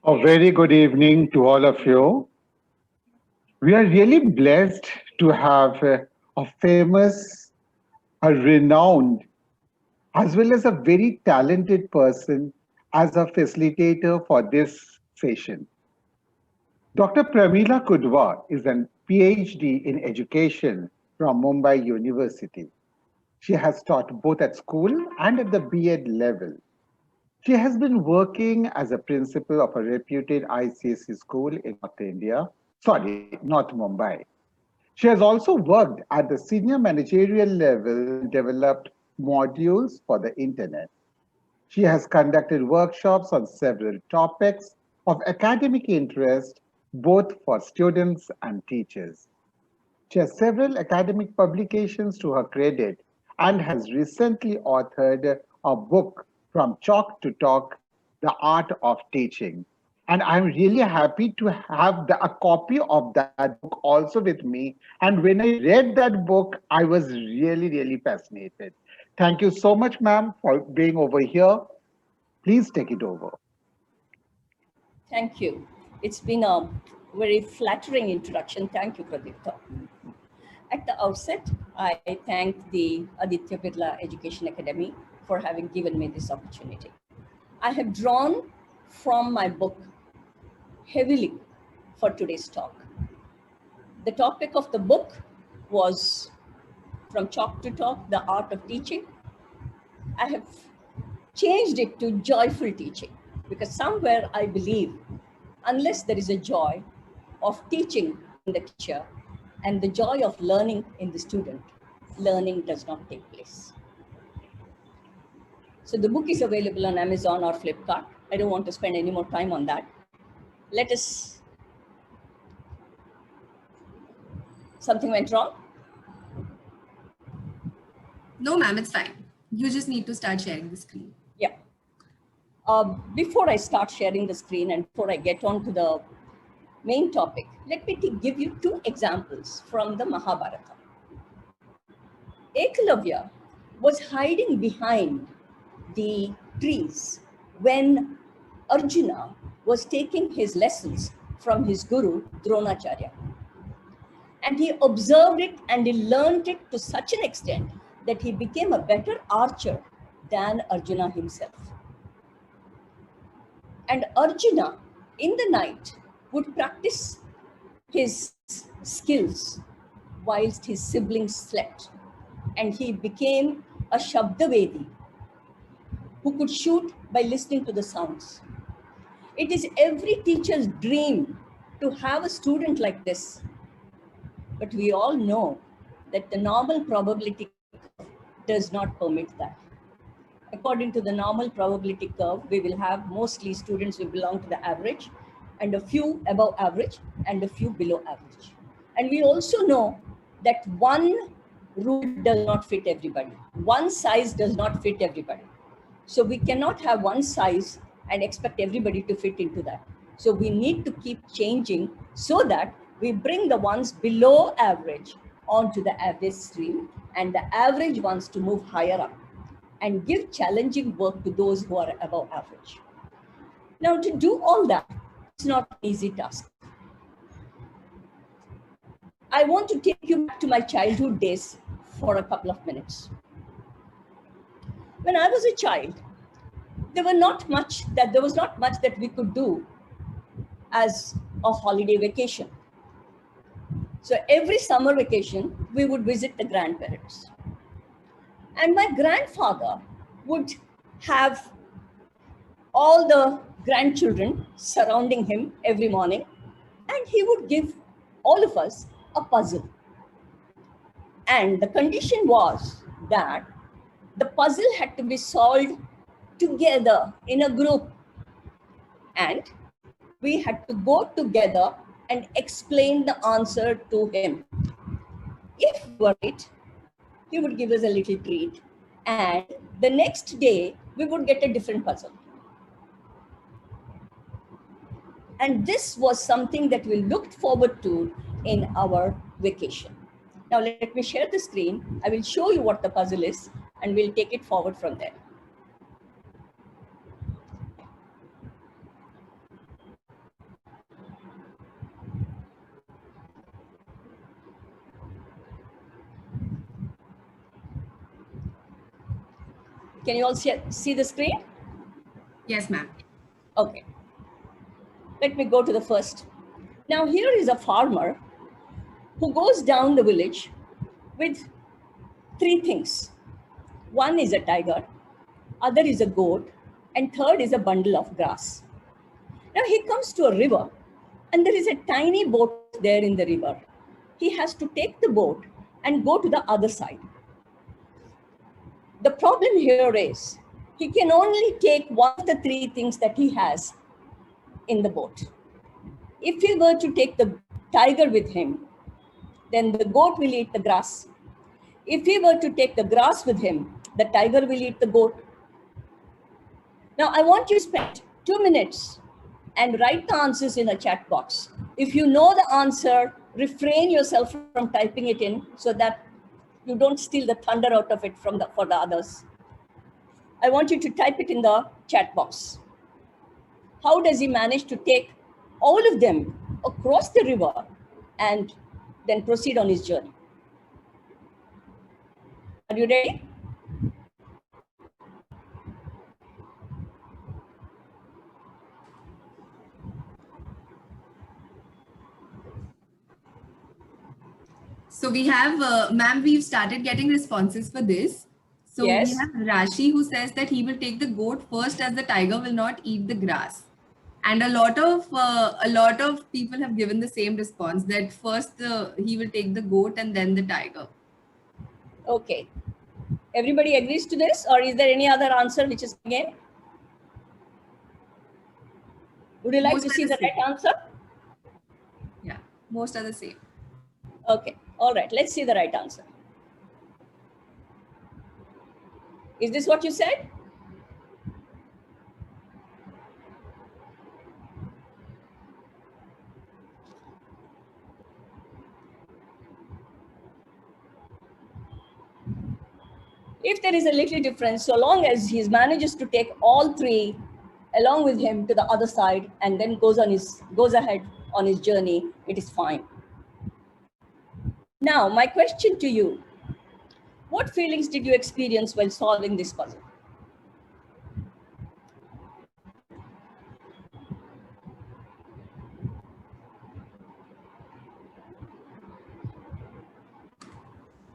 A very good evening to all of you. We are really blessed to have a famous, a renowned, as well as a very talented person as a facilitator for this session. Dr. Pramila Kudva is an PhD in education from Mumbai University. She has taught both at school and at the B.Ed level. She has been working as a principal of a reputed ICSE school in North India, North Mumbai. She has also worked at the senior managerial level and developed modules for the internet. She has conducted workshops on several topics of academic interest, both for students and teachers. She has several academic publications to her credit and has recently authored a book, From Chalk to Talk, The Art of Teaching. And I'm really happy to have a copy of that book also with me. And when I read that book, I was really, really fascinated. Thank you so much, ma'am, for being over here. Please take it over. Thank you. It's been a very flattering introduction. Thank you, Pradipta. At the outset, I thank the Aditya Birla Education Academy for having given me this opportunity. I have drawn from my book heavily for today's talk. The topic of the book was From Chalk to Talk, The Art of Teaching. I have changed it to joyful teaching because somewhere I believe unless there is a joy of teaching in the teacher and the joy of learning in the student, learning does not take place. So the book is available on Amazon or Flipkart. I don't want to spend any more time on that. Let us, something went wrong? No, ma'am, it's fine. You just need to start sharing the screen. Yeah. Before I start sharing the screen and before I get on to the main topic, let me give you two examples from the Mahabharata. Ekalavya was hiding behind the trees when Arjuna was taking his lessons from his guru Dronacharya. And he observed it and he learned it to such an extent that he became a better archer than Arjuna himself. And Arjuna, in the night, would practice his skills whilst his siblings slept. And he became a Shabdavedi who could shoot by listening to the sounds. It is every teacher's dream to have a student like this. But we all know that the normal probability curve does not permit that. According to the normal probability curve, we will have mostly students who belong to the average and a few above average and a few below average. And we also know that one rule does not fit everybody. One size does not fit everybody. So we cannot have one size and expect everybody to fit into that. So we need to keep changing so that we bring the ones below average onto the average stream and the average ones to move higher up and give challenging work to those who are above average. Now, to do all that, it's not an easy task. I want to take you back to my childhood days for a couple of minutes. When I was a child, there was not much that we could do as a holiday vacation. So every summer vacation, we would visit the grandparents. And my grandfather would have all the grandchildren surrounding him every morning, and he would give all of us a puzzle. And the condition was that the puzzle had to be solved together in a group. And we had to go together and explain the answer to him. If we were right, he would give us a little treat. And the next day, we would get a different puzzle. And this was something that we looked forward to in our vacation. Now let me share the screen. I will show you what the puzzle is and we'll take it forward from there. Can you all see the screen? Yes, ma'am. Okay. Let me go to the first. Now here is a farmer who goes down the village with three things. One is a tiger, other is a goat, and third is a bundle of grass. Now he comes to a river and there is a tiny boat there in the river. He has to take the boat and go to the other side. The problem here is he can only take one of the three things that he has in the boat. If he were to take the tiger with him, then the goat will eat the grass. If he were to take the grass with him, the tiger will eat the goat. Now, I want you to spend 2 minutes and write the answers in a chat box. If you know the answer, refrain yourself from typing it in so that you don't steal the thunder out of it for the others. I want you to type it in the chat box. How does he manage to take all of them across the river and then proceed on his journey? Are you ready? So we have, ma'am, we've started getting responses for this. So Yes. we have Rashi who says that he will take the goat first as the tiger will not eat the grass. And a lot of people have given the same response that first he will take the goat and then the tiger. Okay. Everybody agrees to this, or is there any other answer which is again? Would you like Most to are see the the right answer? Yeah, most are the same. Okay. All right. Let's see the right answer. Is this what you said? If there is a little difference, so long as he manages to take all three along with him to the other side and then goes ahead on his journey, it is fine. Now, my question to you, what feelings did you experience while solving this puzzle?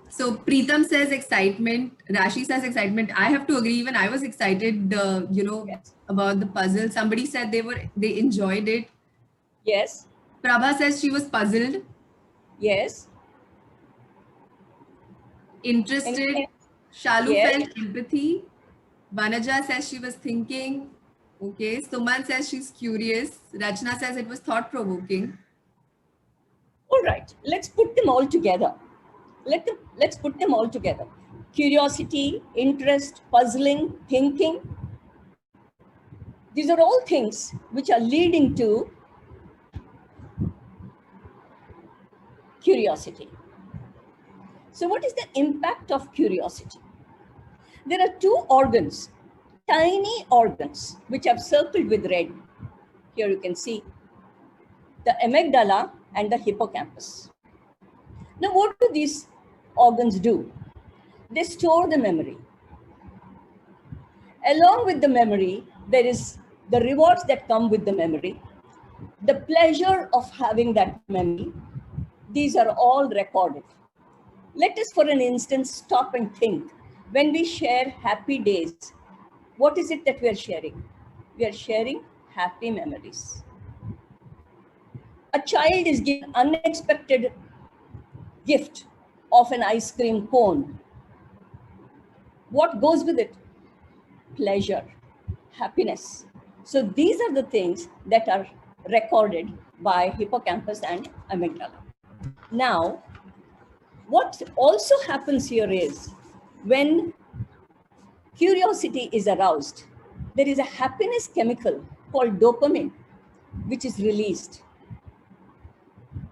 So Preetam says excitement. Rashi says excitement. I have to agree. Even I was excited, Yes. about the puzzle. Somebody said they enjoyed it. Yes. Prabha says she was puzzled, Yes. interested. Anything? Shalu Yes. felt empathy. Vanaja says she was thinking. Okay. Suman says she's curious. Rachna says it was thought provoking. All right. Let's put them all together. Let's put them all together. Curiosity, interest, puzzling, thinking. These are all things which are leading to curiosity. So what is the impact of curiosity? There are two organs, tiny organs, which I've circled with red. Here you can see the amygdala and the hippocampus. Now, what do these organs do? They store the memory. Along with the memory, there is the rewards that come with the memory, the pleasure of having that memory. These are all recorded. Let us, for an instant, stop and think. When we share happy days, what is it that we are sharing? We are sharing happy memories. A child is given unexpected gift of an ice cream cone. What goes with it? Pleasure, happiness. So these are the things that are recorded by hippocampus and amygdala. Now, what also happens here is when curiosity is aroused, there is a happiness chemical called dopamine, which is released.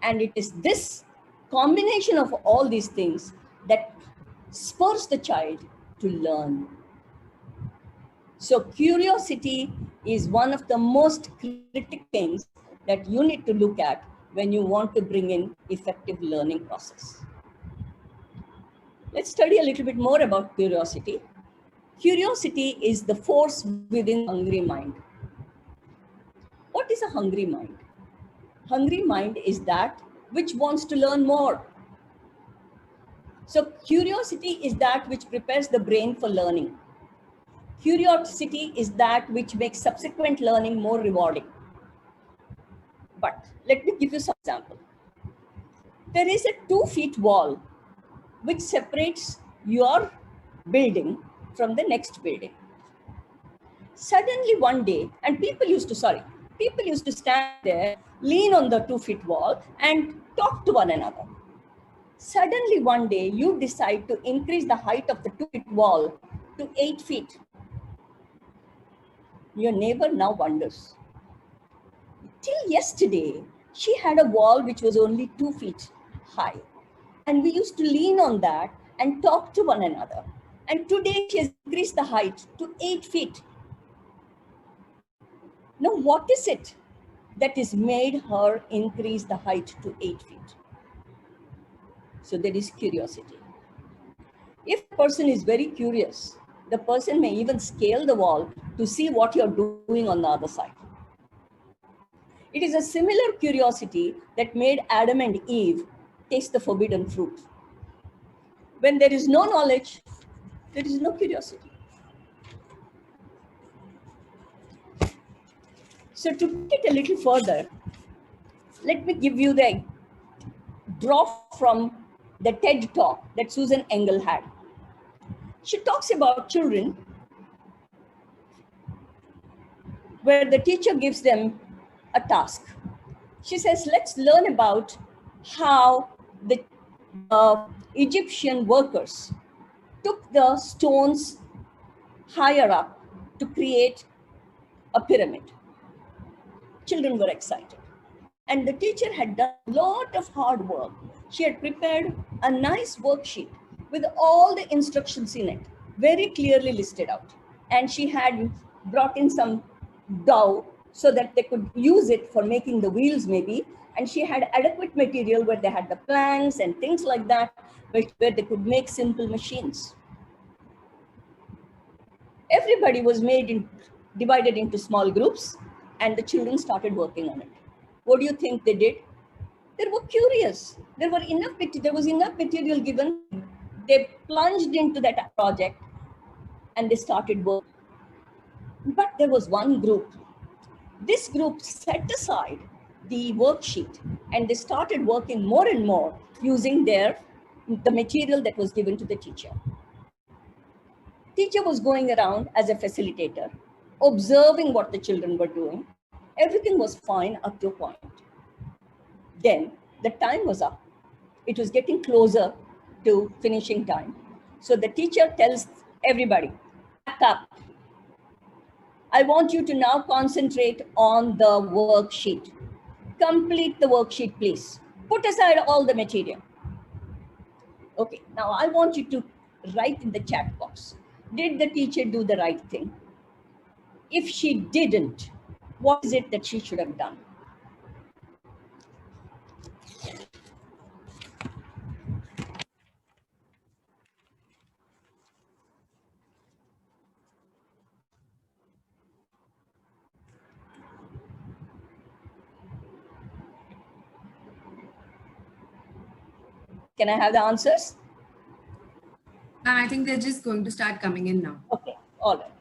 And it is this combination of all these things that spurs the child to learn. So curiosity is one of the most critical things that you need to look at when you want to bring in effective learning process. Let's study a little bit more about curiosity. Curiosity is the force within the hungry mind. What is a hungry mind? Hungry mind is that which wants to learn more. So curiosity is that which prepares the brain for learning. Curiosity is that which makes subsequent learning more rewarding. But let me give you some example. There is a 2 feet wall which separates your building from the next building. Suddenly one day, and people used to stand there, lean on the 2 feet wall and talk to one another. Suddenly one day you decide to increase the height of the 2 feet wall to 8 feet. Your neighbor now wonders. Till yesterday, she had a wall which was only 2 feet high. And we used to lean on that and talk to one another. And today she has increased the height to 8 feet. Now, what is it that has made her increase the height to 8 feet? So there is curiosity. If a person is very curious, the person may even scale the wall to see what you're doing on the other side. It is a similar curiosity that made Adam and Eve taste the forbidden fruit. When there is no knowledge, there is no curiosity. So to take it a little further, let me give you the drop from the TED talk that Susan Engel had. She talks about children where the teacher gives them a task. She says, let's learn about how the Egyptian workers took the stones higher up to create a pyramid. Children were excited. And the teacher had done a lot of hard work. She had prepared a nice worksheet with all the instructions in it, very clearly listed out. And she had brought in some dough so that they could use it for making the wheels maybe. And she had adequate material where they had the planks and things like that, where they could make simple machines. Everybody was divided into small groups, and the children started working on it. What do you think they did? They were curious. There was enough material given. They plunged into that project and they started work. But there was one group. This group set aside the worksheet and they started working more and more using the material that was given to the teacher. Teacher was going around as a facilitator, observing what the children were doing. Everything was fine up to a point. Then the time was up. It was getting closer to finishing time. So the teacher tells everybody, back up. I want you to now concentrate on the worksheet. Complete the worksheet, please. Put aside all the material. Okay, now I want you to write in the chat box. Did the teacher do the right thing? If she didn't, what is it that she should have done? Can I have the answers? I think they're just going to start coming in now. Okay, all right.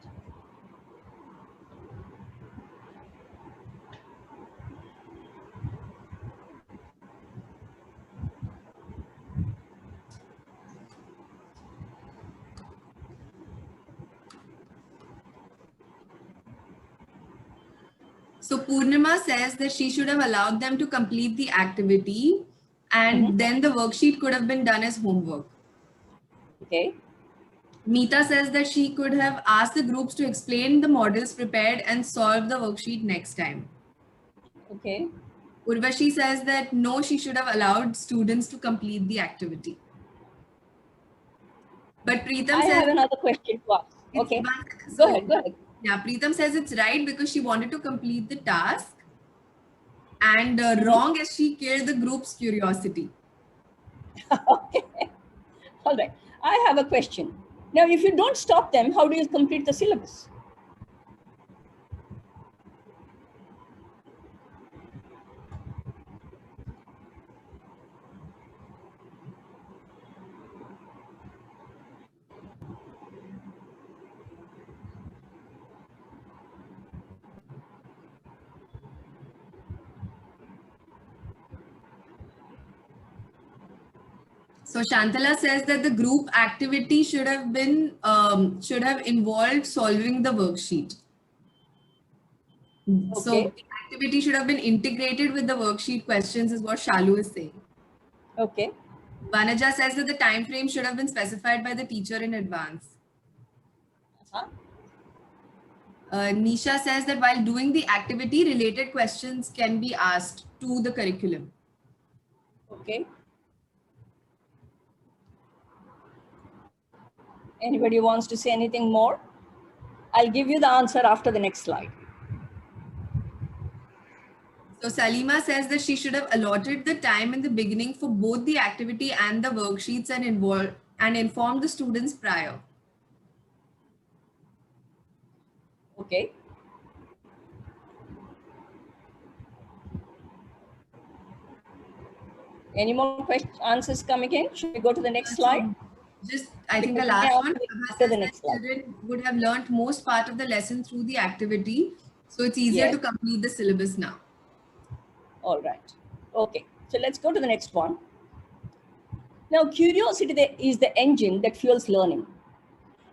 So Purnima says that she should have allowed them to complete the activity and then the worksheet could have been done as homework. Okay. Meeta says that she could have asked the groups to explain the models prepared and solve the worksheet next time. Okay. Urvashi says that no, she should have allowed students to complete the activity. But Preetham I says... have another question to ask. Okay. Go ahead. Yeah, Preetham says it's right because she wanted to complete the task and wrong as she killed the group's curiosity. Okay. All right. I have a question. Now, if you don't stop them, how do you complete the syllabus? So Shantala says that the group activity should have involved solving the worksheet. So Okay. the activity should have been integrated with the worksheet questions is what Shalu is saying. Okay. Vanaja says that the time frame should have been specified by the teacher in advance. Uh-huh. Nisha says that while doing the activity, related questions can be asked to the curriculum. Okay. Anybody wants to say anything more? I'll give you the answer after the next slide. So Salima says that she should have allotted the time in the beginning for both the activity and the worksheets and informed the students prior. Okay. Any more answers coming in? Should we go to the next slide? Just, I think the Because last now one, after the next slide. children would have learnt most part of the lesson through the activity. So it's easier Yes. to complete the syllabus now. All right. Okay. So let's go to the next one. Now, curiosity is the engine that fuels learning.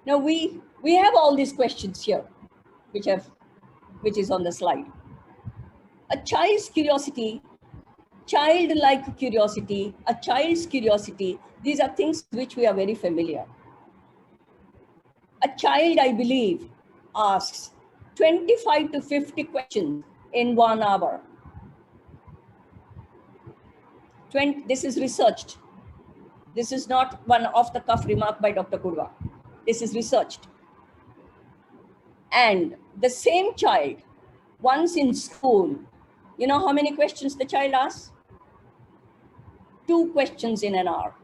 Now, we have all these questions here, which is on the slide. A child's curiosity, childlike curiosity, a child's curiosity, these are things which we are very familiar. A child, I believe, asks 25 to 50 questions in 1 hour. This is researched. This is not one off-the-cuff remark by Dr. Kudva. This is researched. And the same child, once in school, you know how many questions the child asks? 2 questions in an hour.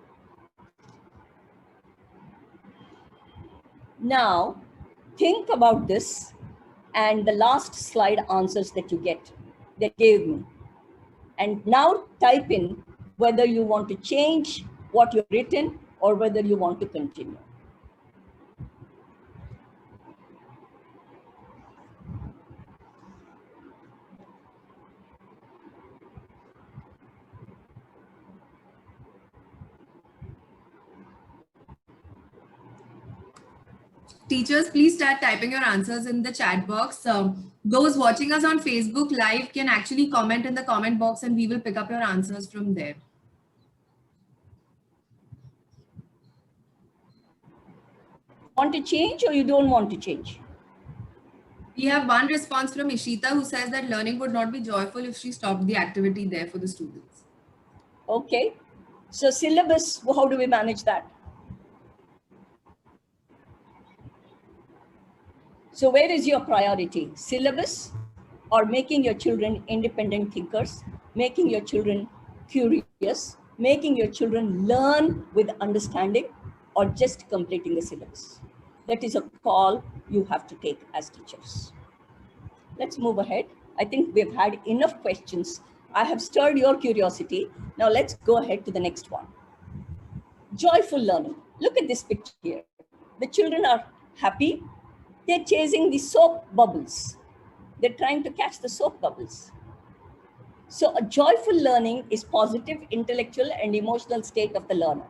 Now, think about this and the last slide answers that you gave me. And now type in whether you want to change what you've written or whether you want to continue. Teachers, please start typing your answers in the chat box. Those watching us on Facebook Live can actually comment in the comment box and we will pick up your answers from there. Want to change or you don't want to change? We have one response from Ishita who says that learning would not be joyful if she stopped the activity there for the students. Okay. So syllabus, how do we manage that? So where is your priority? Syllabus or making your children independent thinkers, making your children curious, making your children learn with understanding, or just completing the syllabus? That is a call you have to take as teachers. Let's move ahead. I think we've had enough questions. I have stirred your curiosity. Now let's go ahead to the next one. Joyful learning. Look at this picture here. The children are happy. They're chasing the soap bubbles. They're trying to catch the soap bubbles. So a joyful learning is positive intellectual and emotional state of the learner.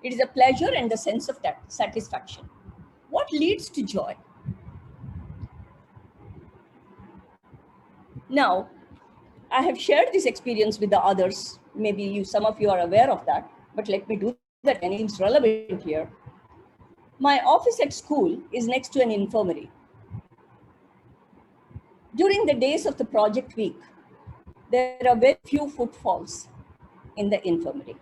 It is a pleasure and a sense of satisfaction. What leads to joy? Now, I have shared this experience with the others. Maybe some of you are aware of that, but let me do that and it's relevant here. My office at school is next to an infirmary. During the days of the project week, there are very few footfalls in the infirmary.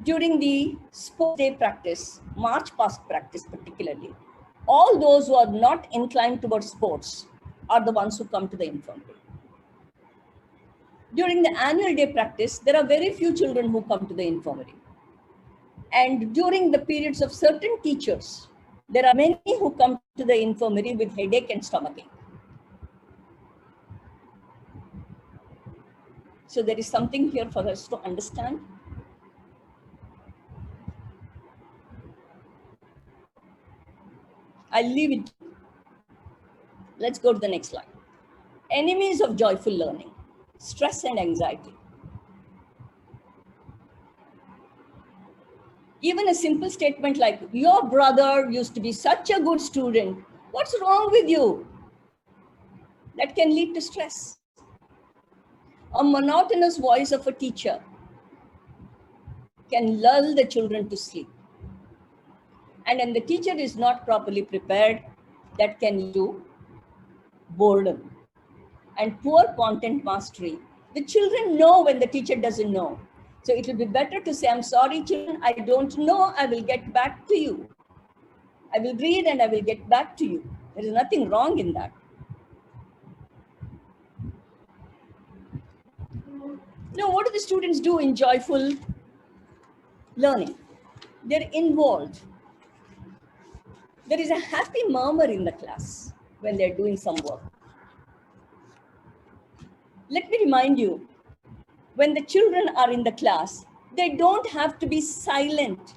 During the sports day practice, march past practice particularly, all those who are not inclined towards sports are the ones who come to the infirmary. During the annual day practice, there are very few children who come to the infirmary. And during the periods of certain teachers, there are many who come to the infirmary with headache and stomachache. So there is something here for us to understand. I'll leave it. Let's go to the next slide. Enemies of joyful learning, stress and anxiety. Even a simple statement like, your brother used to be such a good student, what's wrong with you? That can lead to stress. A monotonous voice of a teacher can lull the children to sleep. And when the teacher is not properly prepared, that can lead to boredom and poor content mastery. The children know when the teacher doesn't know. So it will be better to say, I'm sorry, children, I don't know, I will get back to you. I will read and I will get back to you. There is nothing wrong in that. Now, what do the students do in joyful learning? They're involved. There is a happy murmur in the class when they're doing some work. Let me remind you, when the children are in the class, they don't have to be silent.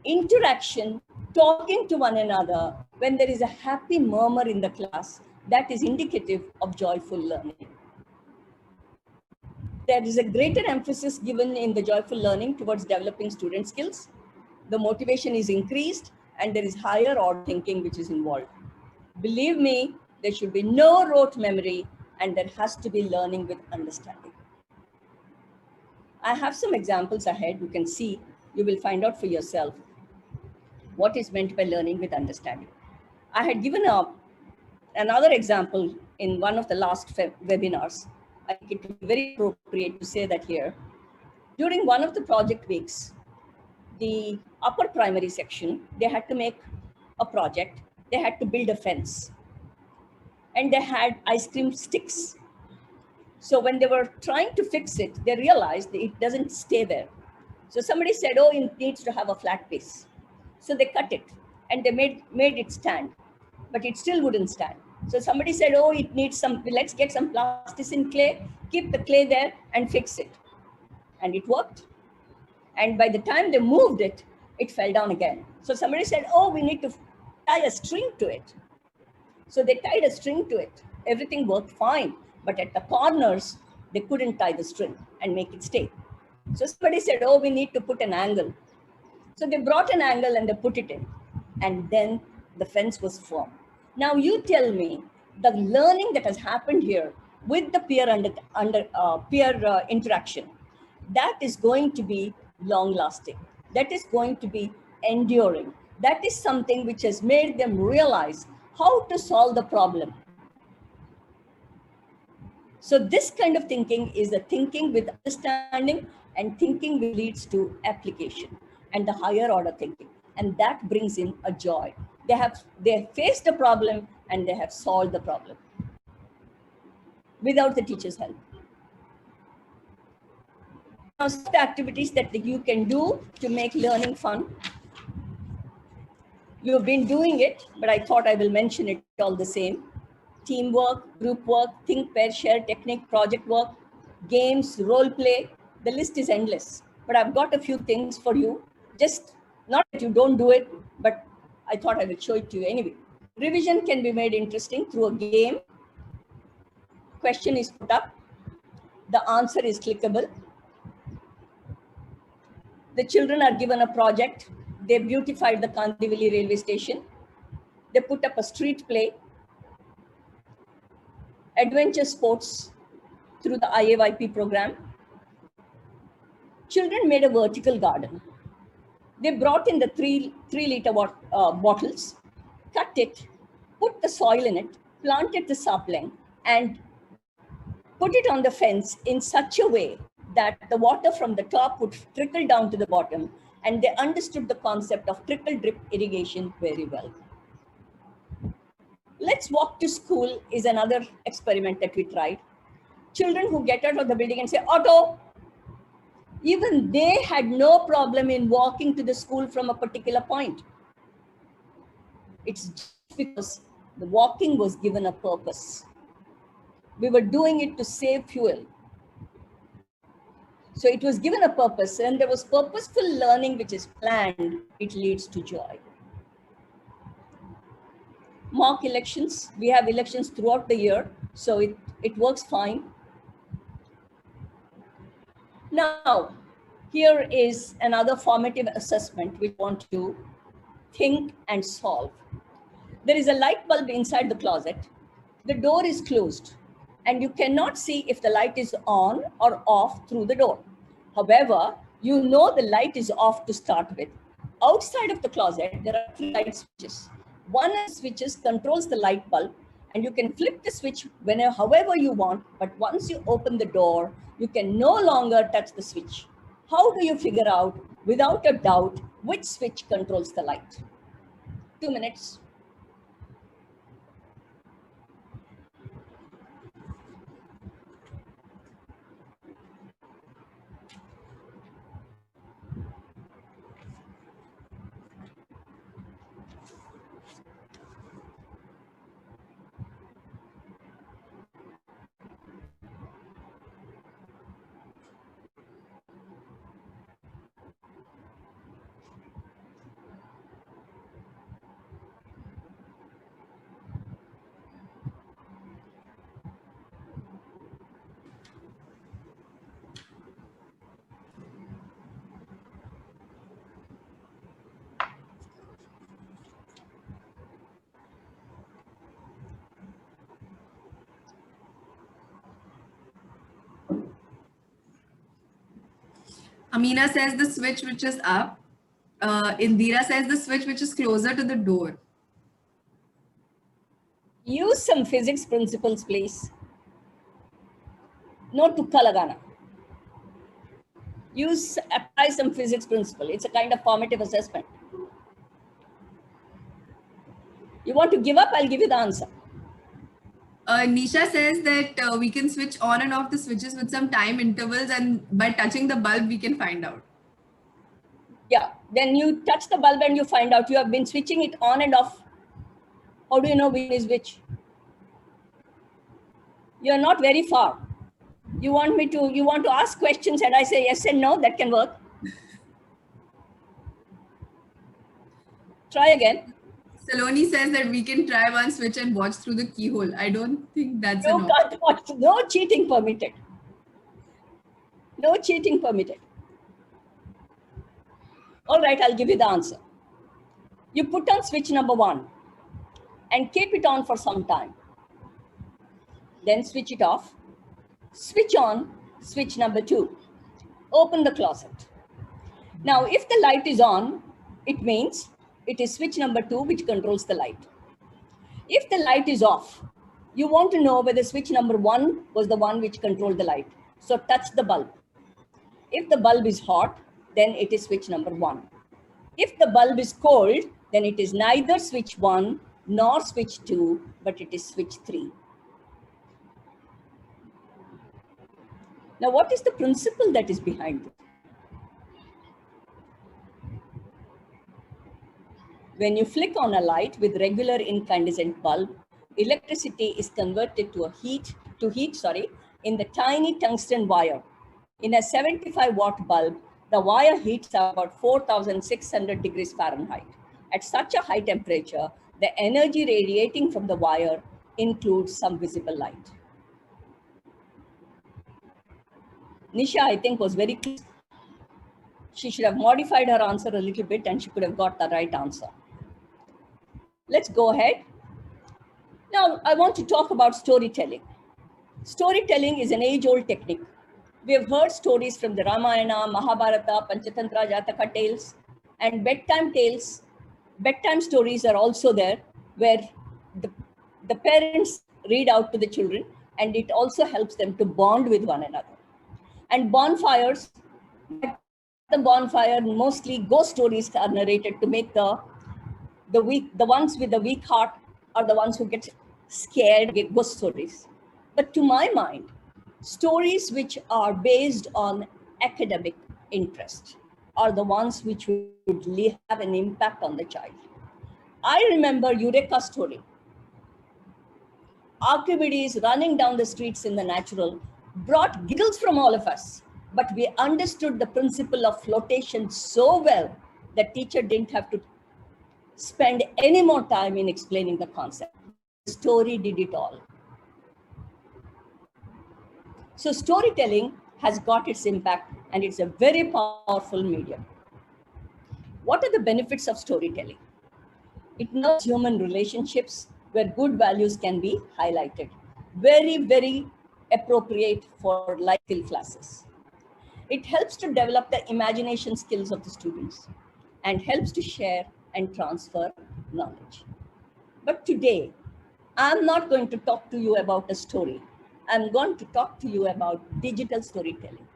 Interaction, talking to one another, when there is a happy murmur in the class, that is indicative of joyful learning. There is a greater emphasis given in the joyful learning towards developing student skills. The motivation is increased and there is higher order thinking which is involved. Believe me, there should be no rote memory and there has to be learning with understanding. I have some examples ahead. You can see, you will find out for yourself what is meant by learning with understanding. I had given another example in one of the last webinars. I think it would be very appropriate to say that here. During one of the project weeks, the upper primary section, they had to make a project. They had to build a fence. And they had ice cream sticks. So when they were trying to fix it, they realized that it doesn't stay there. So somebody said, oh, it needs to have a flat base. So they cut it and they made it stand, but it still wouldn't stand. So somebody said, oh, it needs some, let's get some plasticine clay, keep the clay there and fix it. And it worked. And by the time they moved it, it fell down again. So somebody said, oh, we need to tie a string to it. So they tied a string to it. Everything worked fine. But at the corners, they couldn't tie the string and make it stay. So somebody said, oh, we need to put an angle. So they brought an angle and they put it in. And then the fence was formed. Now you tell me, the learning that has happened here with the peer interaction, that is going to be long lasting. That is going to be enduring. That is something which has made them realize how to solve the problem. So this kind of thinking is a thinking with understanding and thinking which leads to application and the higher order thinking. And that brings in a joy. They have faced a problem and they have solved the problem without the teacher's help. Now, some activities that you can do to make learning fun. You've been doing it, but I thought I will mention it all the same. Teamwork, group work, think, pair, share technique, project work, games, role play. The list is endless, but I've got a few things for you. Just not that you don't do it, but I thought I will show it to you anyway. Revision can be made interesting through a game. Question is put up. The answer is clickable. The children are given a project. They beautified the Kandivali railway station. They put up a street play. Adventure sports through the IAYP program. Children made a vertical garden. They brought in the 3-liter bottles, cut it, put the soil in it, planted the sapling, and put it on the fence in such a way that the water from the top would trickle down to the bottom, and they understood the concept of trickle drip irrigation very well. Let's walk to school is another experiment that we tried. Children who get out of the building and say, auto, Even they had no problem in walking to the school from a particular point. It's just because the walking was given a purpose. We were doing it to save fuel. So it was given a purpose, and there was purposeful learning which is planned. It leads to joy. Mock elections, we have elections throughout the year, so it works fine. Now, here is another formative assessment we want to think and solve. There is a light bulb inside the closet. The door is closed, and you cannot see if the light is on or off through the door. However, you know the light is off to start with. Outside of the closet, there are 3 light switches. One of the switches controls the light bulb, and you can flip the switch whenever, however you want, but once you open the door, you can no longer touch the switch. How do you figure out, without a doubt, which switch controls the light? 2 minutes. Amina says the switch which is up. Indira says the switch which is closer to the door. Use some physics principles, please. No tukka lagana. Apply some physics principle. It's a kind of formative assessment. You want to give up? I'll give you the answer. Nisha says that we can switch on and off the switches with some time intervals, and by touching the bulb, we can find out. Yeah, then you touch the bulb and you find out. You have been switching it on and off. How do you know which is which? You're not very far. You want to ask questions and I say yes and no, that can work. Try again. Saloni says that we can try one switch and watch through the keyhole. I don't think that's You enough. can't watch. No cheating permitted. No cheating permitted. All right, I'll give you the answer. You put on switch number 1 and keep it on for some time. Then switch it off. Switch on switch number 2. Open the closet. Now, if the light is on, it means it is switch number 2 which controls the light. If the light is off, you want to know whether switch number 1 was the one which controlled the light. So touch the bulb. If the bulb is hot, then it is switch number 1. If the bulb is cold, then it is neither switch 1 nor switch 2, but it is switch 3. Now, what is the principle that is behind it? When you flick on a light with regular incandescent bulb, electricity is converted to heat in the tiny tungsten wire. In a 75-watt bulb, the wire heats about 4,600 degrees Fahrenheit. At such a high temperature, the energy radiating from the wire includes some visible light. Nisha, I think, was very clear. She should have modified her answer a little bit and she could have got the right answer. Let's go ahead. Now, I want to talk about storytelling. Storytelling is an age-old technique. We have heard stories from the Ramayana, Mahabharata, Panchatantra, Jataka tales, and bedtime tales. Bedtime stories are also there, where the parents read out to the children, and it also helps them to bond with one another. And bonfires, the bonfire, mostly ghost stories are narrated to make the ones with the weak heart are the ones who get scared, get ghost stories. But to my mind, stories which are based on academic interest are the ones which would have an impact on the child. I remember Eureka story. Archimedes running down the streets in the natural brought giggles from all of us, but we understood the principle of flotation so well that teacher didn't have to spend any more time in explaining the concept. The story did it all. So storytelling has got its impact, and it's a very powerful medium. What are the benefits of storytelling? It nurtures human relationships where good values can be highlighted. Very, very appropriate for life skill classes. It helps to develop the imagination skills of the students and helps to share and transfer knowledge. But today, I'm not going to talk to you about a story. I'm going to talk to you about digital storytelling.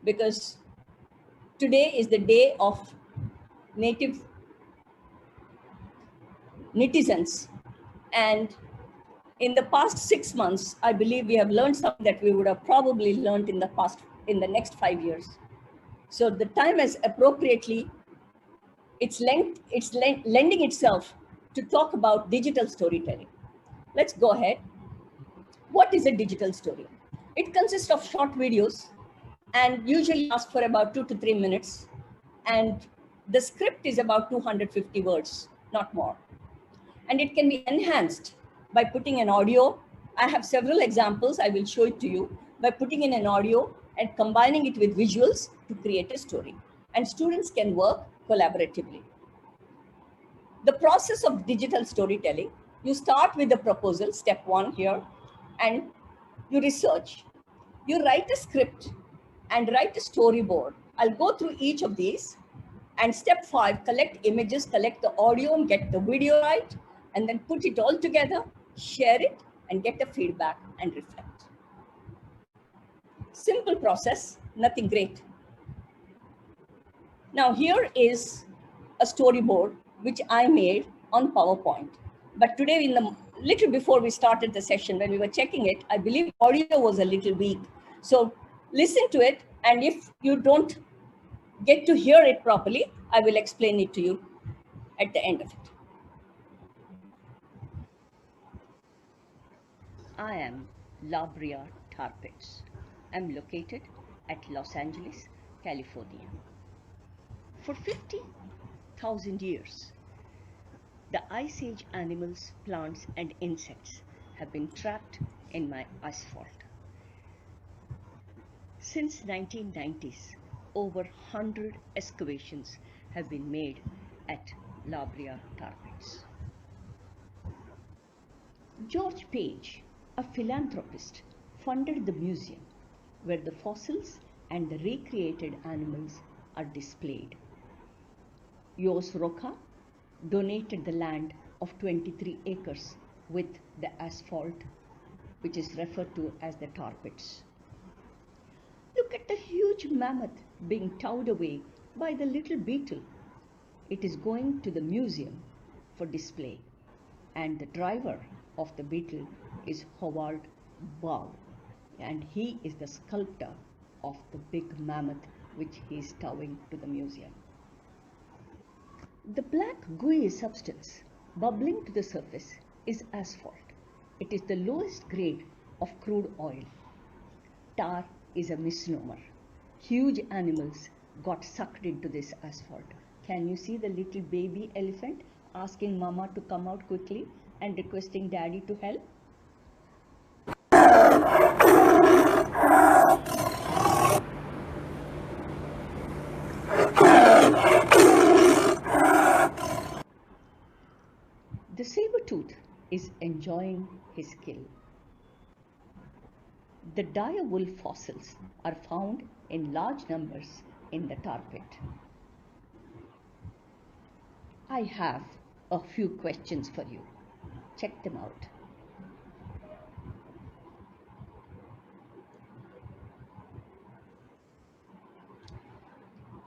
Because today is the day of native netizens. And in the past 6 months, I believe we have learned something that we would have probably learned in the next 5 years. So the time is appropriately, it's lending itself to talk about digital storytelling. Let's go ahead. What is a digital story? It consists of short videos and usually lasts for about 2 to 3 minutes. And the script is about 250 words, not more. And it can be enhanced by putting an audio. I have several examples. I will show it to you by putting in an audio and combining it with visuals to create a story. And students can work collaboratively. The process of digital storytelling, you start with the proposal, step 1 here, and you research. You write a script and write a storyboard. I'll go through each of these. And step 5, collect images, collect the audio, and get the video right, and then put it all together, share it, and get the feedback and reflect. Simple process, nothing great. Now here is a storyboard which I made on PowerPoint. But today, little before we started the session, when we were checking it, I believe audio was a little weak. So listen to it, and if you don't get to hear it properly, I will explain it to you at the end of it. I am Labria Tarpitz. I'm located at Los Angeles, California. For 50,000 years, the Ice Age animals, plants, and insects have been trapped in my asphalt. Since 1990s, over 100 excavations have been made at Labria Tarpitz. George Page, a philanthropist, funded the museum where the fossils and the recreated animals are displayed. Jos Roca donated the land of 23 acres with the asphalt, which is referred to as the tar pits. Look at the huge mammoth being towed away by the little beetle. It is going to the museum for display, and the driver of the beetle is Howard Bow, and he is the sculptor of the big mammoth which he is towing to the museum. The black gooey substance bubbling to the surface is asphalt. It is the lowest grade of crude oil. Tar is a misnomer. Huge animals got sucked into this asphalt. Can you see the little baby elephant asking mama to come out quickly and requesting daddy to help? The saber-tooth is enjoying his kill. The dire wolf fossils are found in large numbers in the tar pit. I have a few questions for you. Check them out.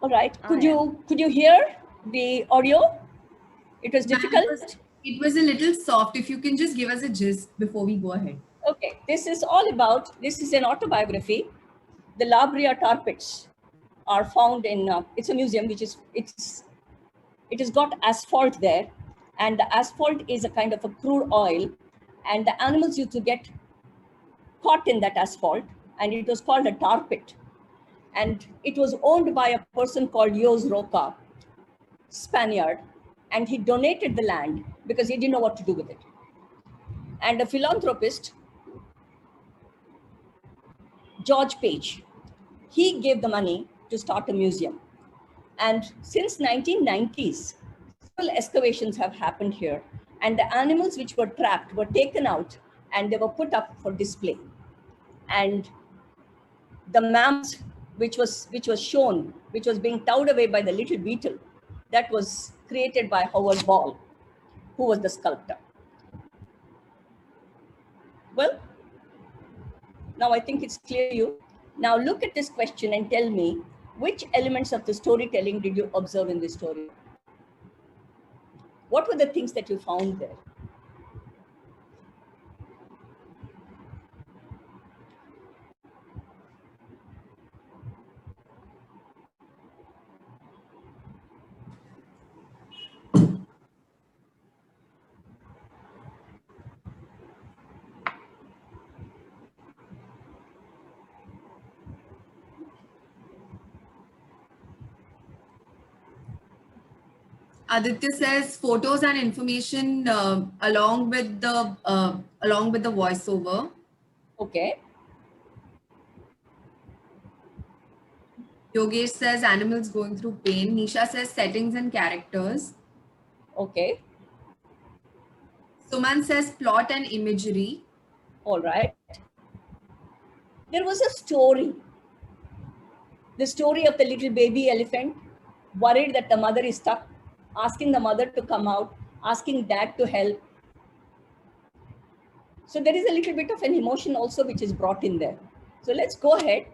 All right. Could you hear the audio? It was difficult. It was a little soft. If you can just give us a gist before we go ahead. Okay, this is an autobiography, the Labria Tar Pits. are found in, it's a museum which is, it has got asphalt there, and the asphalt is a kind of a crude oil, and the animals used to get caught in that asphalt, and it was called a tar pit. And it was owned by a person called Jos Roca, Spaniard, and he donated the land because he didn't know what to do with it. And a philanthropist, George Page, he gave the money to start a museum. And since 1990s, several excavations have happened here, and the animals which were trapped were taken out and they were put up for display. And the mammoth, which was shown, which was being towed away by the little beetle, that was created by Howard Ball, who was the sculptor. Well, now I think it's clear to you. Now look at this question and tell me, which elements of the storytelling did you observe in this story? What were the things that you found there? Aditya says photos and information along with the voiceover. Okay. Yogesh says animals going through pain. Nisha says settings and characters. Okay. Suman says plot and imagery. All right. There was a story. The story of the little baby elephant, worried that the mother is stuck, asking the mother to come out, asking dad to help. So there is a little bit of an emotion also which is brought in there. So let's go ahead.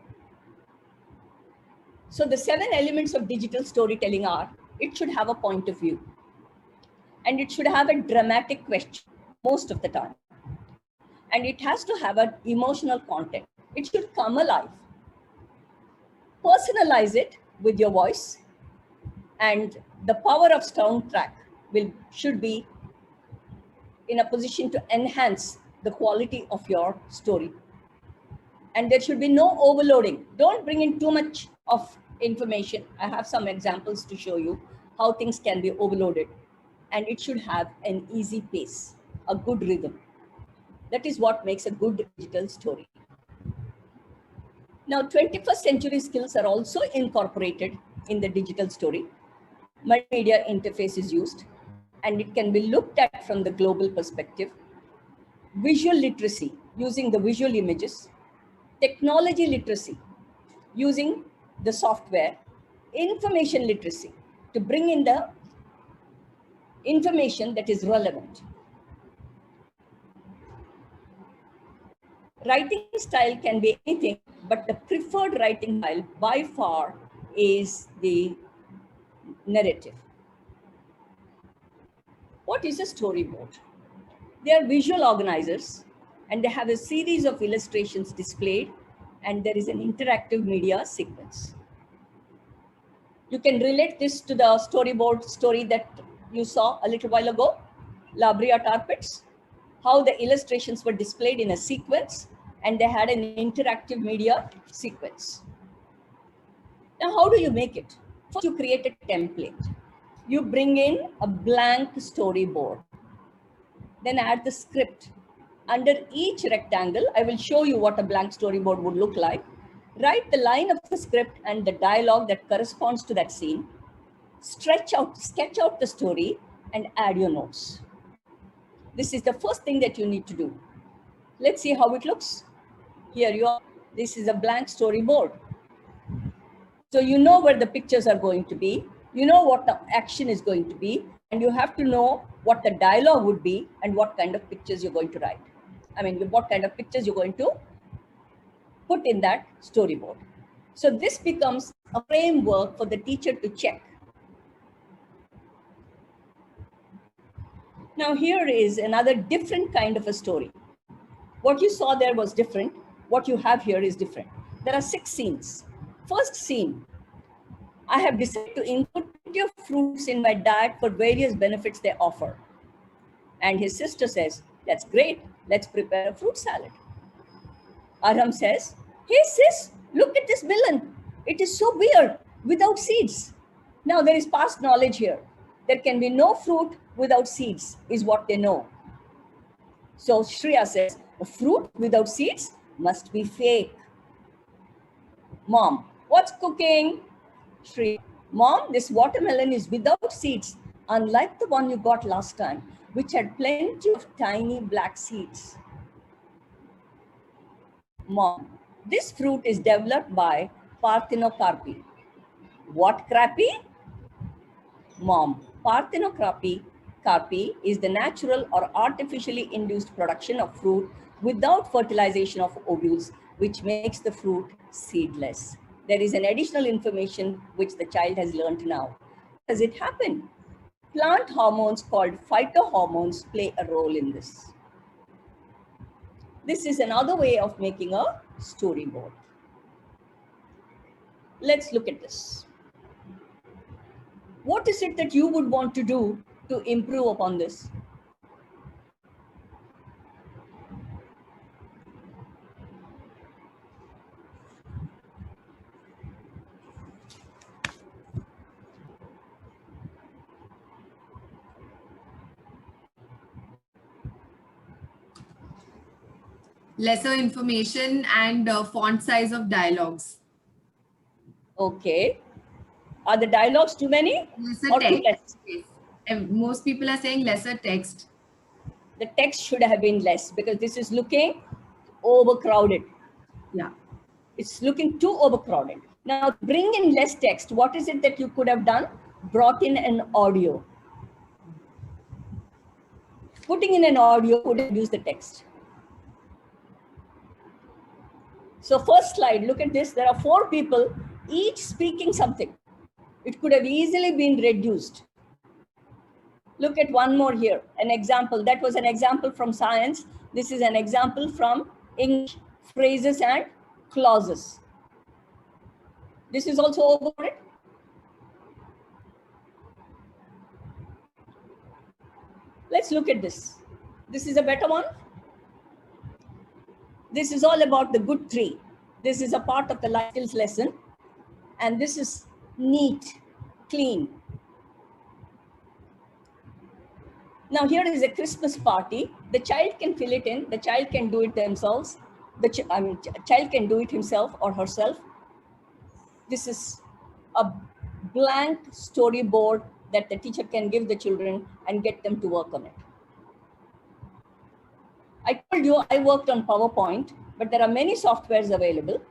So the 7 elements of digital storytelling are, it should have a point of view, and it should have a dramatic question most of the time, and it has to have an emotional content. It should come alive. Personalize it with your voice, and the power of soundtrack should be in a position to enhance the quality of your story. And there should be no overloading. Don't bring in too much of information. I have some examples to show you how things can be overloaded. And it should have an easy pace, a good rhythm. That is what makes a good digital story. Now, 21st century skills are also incorporated in the digital story. Multimedia interface is used, and it can be looked at from the global perspective. Visual literacy, using the visual images. Technology literacy, using the software. Information literacy, to bring in the information that is relevant. Writing style can be anything, but the preferred writing style by far is the narrative. What is a storyboard? They are visual organizers, and they have a series of illustrations displayed, and there is an interactive media sequence. You can relate this to the storyboard story that you saw a little while ago, ABEA tar pits, how the illustrations were displayed in a sequence, and they had an interactive media sequence. Now, how do you make it? First, you create a template. You bring in a blank storyboard. Then add the script. Under each rectangle, I will show you what a blank storyboard would look like. Write the line of the script and the dialogue that corresponds to that scene. Sketch out the story, and add your notes. This is the first thing that you need to do. Let's see how it looks. Here you are. This is a blank storyboard. So you know where the pictures are going to be. You know what the action is going to be, and you have to know what the dialogue would be and what kind of pictures you're going to write. I mean, what kind of pictures you're going to put in that storyboard. So this becomes a framework for the teacher to check. Now here is another different kind of a story. What you saw there was different. What you have here is different. There are 6 scenes. First scene, I have decided to include plenty of fruits in my diet for various benefits they offer. And his sister says, that's great, let's prepare a fruit salad. Arham says, hey sis, look at this melon. It is so weird, without seeds. Now there is past knowledge here. There can be no fruit without seeds, is what they know. So Shreya says, a fruit without seeds must be fake. Mom, what's cooking? Shreya, Mom, this watermelon is without seeds, unlike the one you got last time, which had plenty of tiny black seeds. Mom, this fruit is developed by parthenocarpy. What crappy? Mom, parthenocarpy is the natural or artificially induced production of fruit without fertilization of ovules, which makes the fruit seedless. There is an additional information which the child has learned now. Does it happen? Plant hormones called phytohormones play a role in this. This is another way of making a storyboard. Let's look at this. What is it that you would want to do to improve upon this? Lesser information and font size of dialogues. Okay. Are the dialogues too many Lesser or too text. less? Yes. And most people are saying lesser text. The text should have been less because this is looking overcrowded. Yeah. It's looking too overcrowded. Now, bring in less text. What is it that you could have done? Brought in an audio. Putting in an audio would reduce the text. So first slide, look at this. There are 4 people, each speaking something. It could have easily been reduced. Look at one more here, an example. That was an example from science. This is an example from English, phrases and clauses. This is also overloaded. Let's look at this. This is a better one. This is all about the good tree. This is a part of the life skills lesson. And this is neat, clean. Now here is a Christmas party. The child can fill it in. The child can do it themselves. The child can do it himself or herself. This is a blank storyboard that the teacher can give the children and get them to work on it. I told you I worked on PowerPoint, but there are many softwares available.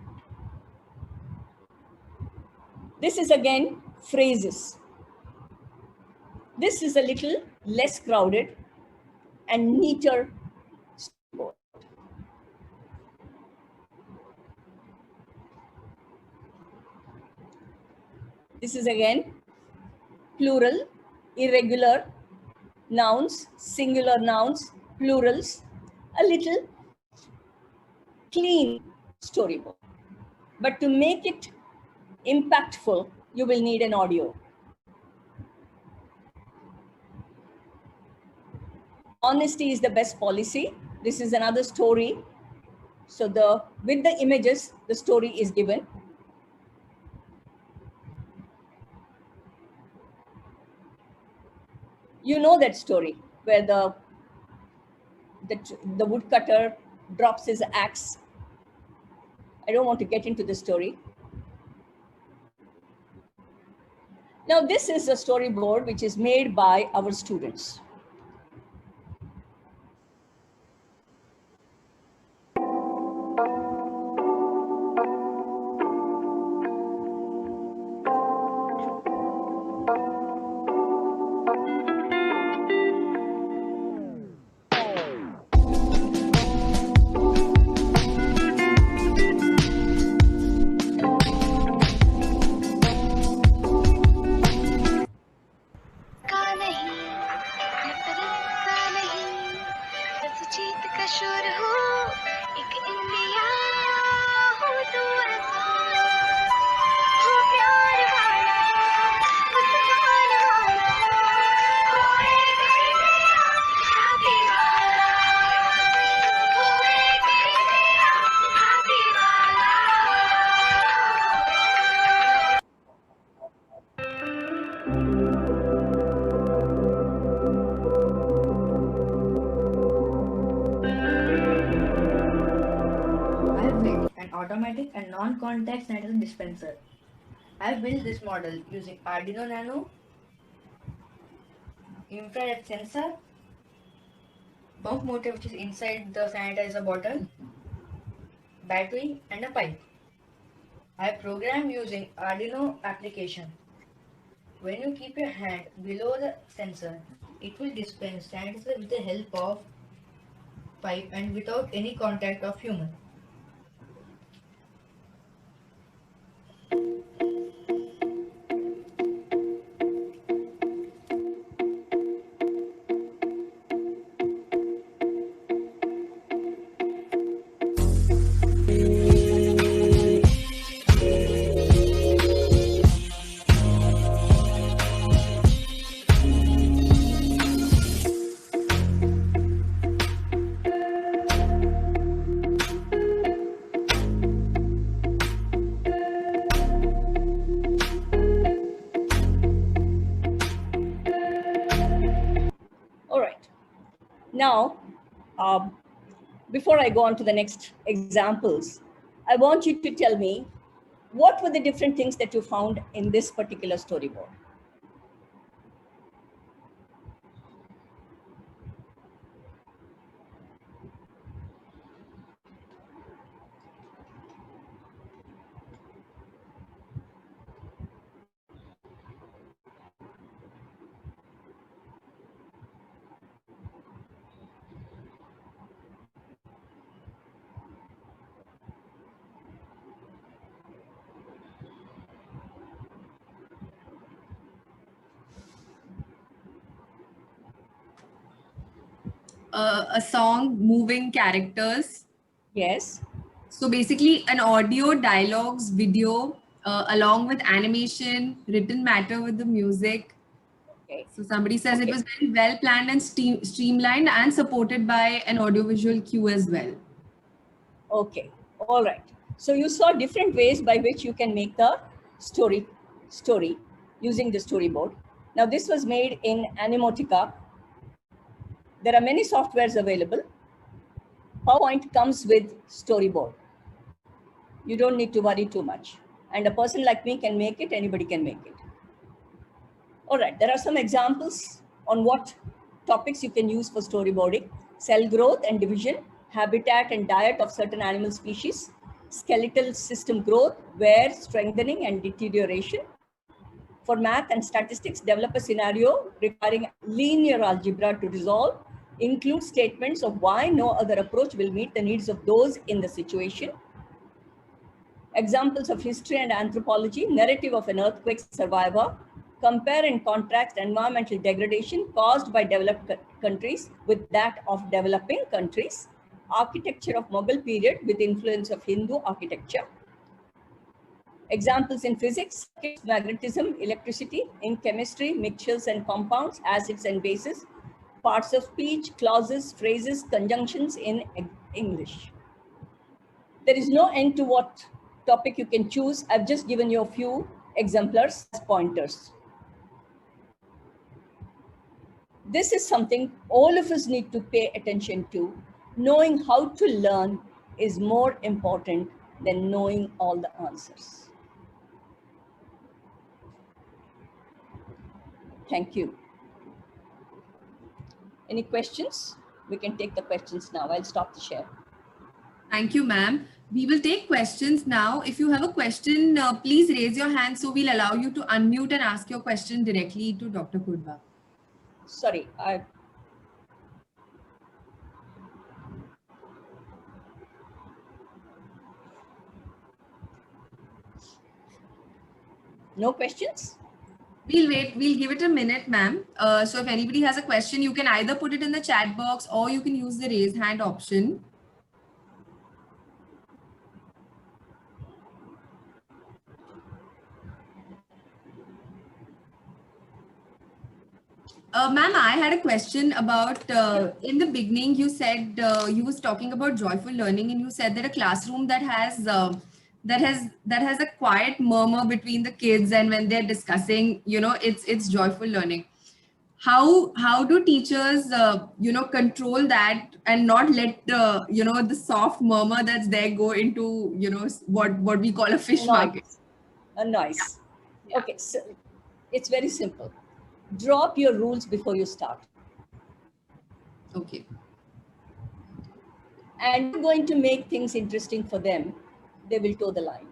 This is again phrases. This is a little less crowded and neater storyboard. This is again plural, irregular nouns, singular nouns, plurals, a little clean storyboard. But to make it impactful, you will need an audio. Honesty is the best policy. This is another story. So with the images, the story is given. You know that story where the woodcutter drops his axe. I don't want to get into the story. Now, this is a storyboard which is made by our students. जीत का शोर हो एक India have built an automatic and non-contact sanitizer dispenser. I have built this model using Arduino Nano, infrared sensor, pump motor which is inside the sanitizer bottle, battery and a pipe. I program using Arduino application. When you keep your hand below the sensor, it will dispense sanitizer with the help of pipe and without any contact of human. All right. Now, before I go on to the next examples, I want you to tell me what were the different things that you found in this particular storyboard? A song, moving characters. Yes. So basically an audio, dialogues, video, along with animation, written matter with the music. Okay. So somebody says Okay. it was very well planned and streamlined and supported by an audiovisual cue as well. Okay. All right. So you saw different ways by which you can make the story using the storyboard. Now this was made in Animotica. There are many softwares available. PowerPoint comes with storyboard. You don't need to worry too much. And a person like me can make it, anybody can make it. All right, there are some examples on what topics you can use for storyboarding. Cell growth and division, habitat and diet of certain animal species, skeletal system growth, wear, strengthening and deterioration. For math and statistics, develop a scenario requiring linear algebra to resolve. Include statements of why no other approach will meet the needs of those in the situation. Examples of history and anthropology, narrative of an earthquake survivor, compare and contrast environmental degradation caused by developed countries with that of developing countries, architecture of Mughal period with influence of Hindu architecture. Examples in physics, magnetism, electricity, in chemistry, mixtures and compounds, acids and bases, parts of speech, clauses, phrases, conjunctions in English. There is no end to what topic you can choose. I've just given you a few exemplars as pointers. This is something all of us need to pay attention to. Knowing how to learn is more important than knowing all the answers. Thank you. Any questions? We can take the questions now. I'll stop the share. Thank you, ma'am. We will take questions now. If you have a question, please raise your hand so we'll allow you to unmute and ask your question directly to Dr. Kudva. Sorry, no questions? We'll wait. We'll give it a minute, ma'am. So if anybody has a question, you can either put it in the chat box or you can use the raise hand option. Ma'am, I had a question about, in the beginning, you said, you was talking about joyful learning and you said that a classroom that has a quiet murmur between the kids and when they're discussing, you know, it's joyful learning. how do teachers control that and not let the soft murmur that's there go into what we call a fish market? Noise. A noise. Yeah. Okay, so it's very simple. Drop your rules before you start. Okay. And you're going to make things interesting for them. They will toe the line.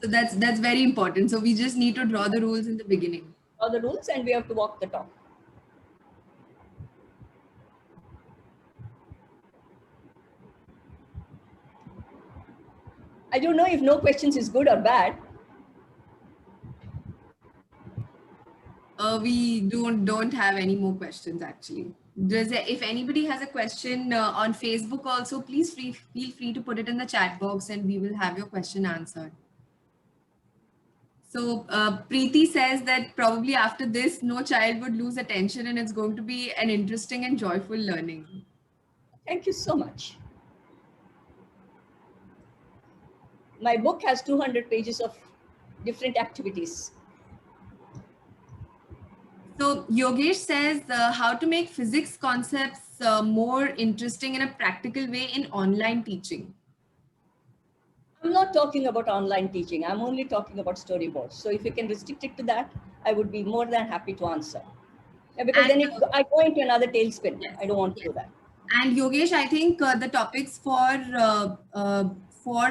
So that's very important. So we just need to draw the rules in the beginning. Draw the rules and we have to walk the talk. I don't know if no questions is good or bad. We don't have any more questions actually. If anybody has a question on Facebook also, please feel free to put it in the chat box and we will have your question answered. So Preeti says that probably after this, no child would lose attention and it's going to be an interesting and joyful learning. Thank you so much. My book has 200 pages of different activities. So Yogesh says how to make physics concepts more interesting in a practical way in online teaching. I'm not talking about online teaching. I'm only talking about storyboards. So if you can restrict it to that, I would be more than happy to answer. Yeah, because then I go into another tailspin. Yes, I don't want to do that. And Yogesh, I think the topics for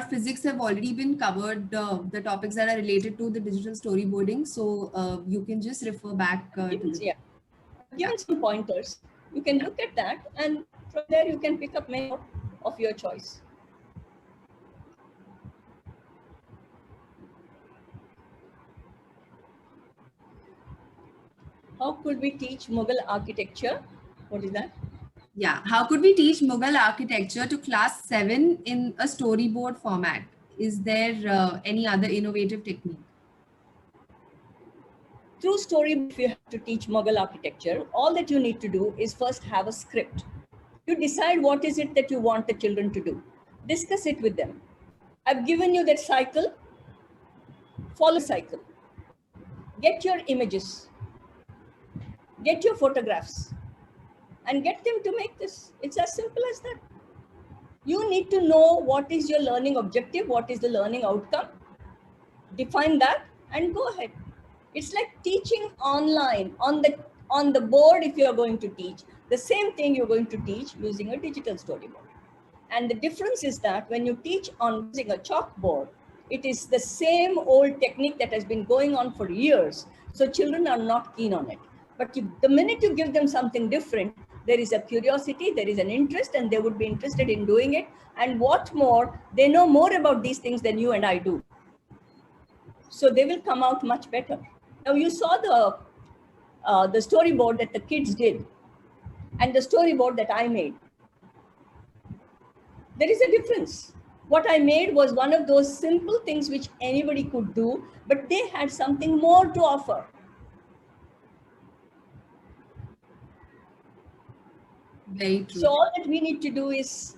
physics have already been covered, the topics that are related to the digital storyboarding. So you can just refer back to this. Yeah. I've given some pointers. You can look at that and from there you can pick up many more of your choice. How could we teach Mughal architecture? What is that? Yeah. How could we teach Mughal architecture to class 7 in a storyboard format? Is there any other innovative technique? Through story, if you have to teach Mughal architecture, all that you need to do is first have a script. You decide what is it that you want the children to do. Discuss it with them. I've given you that cycle. Follow the cycle. Get your images. Get your photographs. And get them to make this. It's as simple as that. You need to know what is your learning objective, what is the learning outcome. Define that and go ahead. It's like teaching online on the board. If you are going to teach the same thing, you're going to teach using a digital storyboard. And the difference is that when you teach on using a chalkboard, it is the same old technique that has been going on for years. So children are not keen on it. But the minute you give them something different, there is a curiosity, there is an interest, and they would be interested in doing it. And what more, they know more about these things than you and I do. So they will come out much better. Now you saw the storyboard that the kids did and the storyboard that I made. There is a difference. What I made was one of those simple things which anybody could do, but they had something more to offer. Very true. So all that we need to do is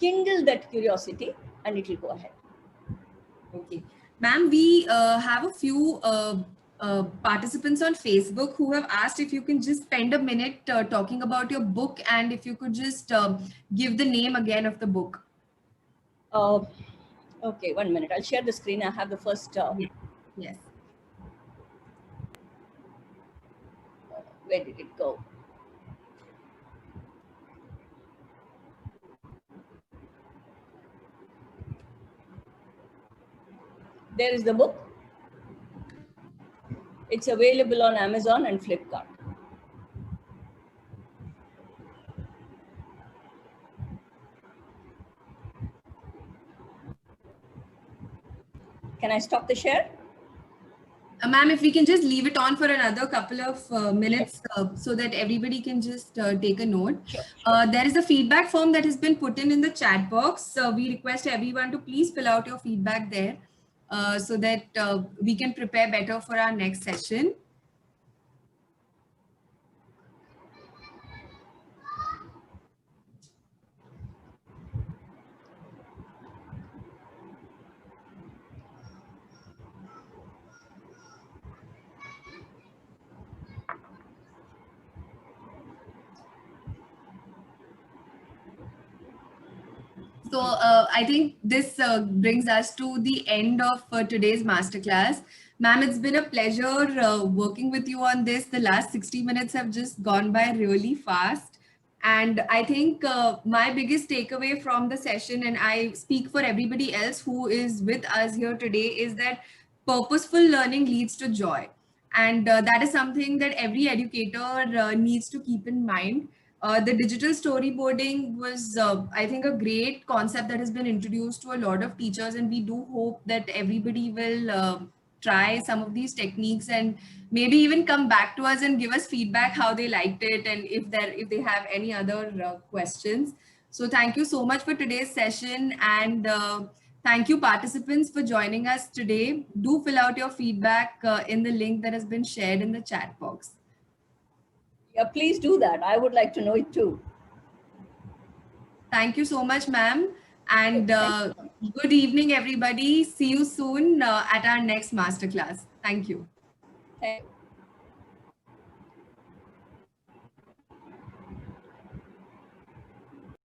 kindle that curiosity and it will go ahead. Okay. Ma'am, we have a few participants on Facebook who have asked if you can just spend a minute talking about your book and if you could just give the name again of the book. Okay, 1 minute. I'll share the screen. I have the first. Yes. Where did it go? There is the book. It's available on Amazon and Flipkart. Can I stop the share? Ma'am, if we can just leave it on for another couple of minutes so that everybody can just take a note. Sure. There is a feedback form that has been put in the chat box. We request everyone to please fill out your feedback there so that we can prepare better for our next session. So I think this brings us to the end of today's masterclass. Ma'am, it's been a pleasure working with you on this. The last 60 minutes have just gone by really fast. And I think my biggest takeaway from the session, and I speak for everybody else who is with us here today, is that purposeful learning leads to joy. And that is something that every educator needs to keep in mind. The digital storyboarding was, I think, a great concept that has been introduced to a lot of teachers, and we do hope that everybody will try some of these techniques and maybe even come back to us and give us feedback how they liked it and if they have any other questions. So thank you so much for today's session, and thank you participants for joining us today. Do fill out your feedback in the link that has been shared in the chat box. Yeah, please do that. I would like to know it too. Thank you so much, ma'am. And good evening, everybody. See you soon at our next masterclass. Thank you. Thank you.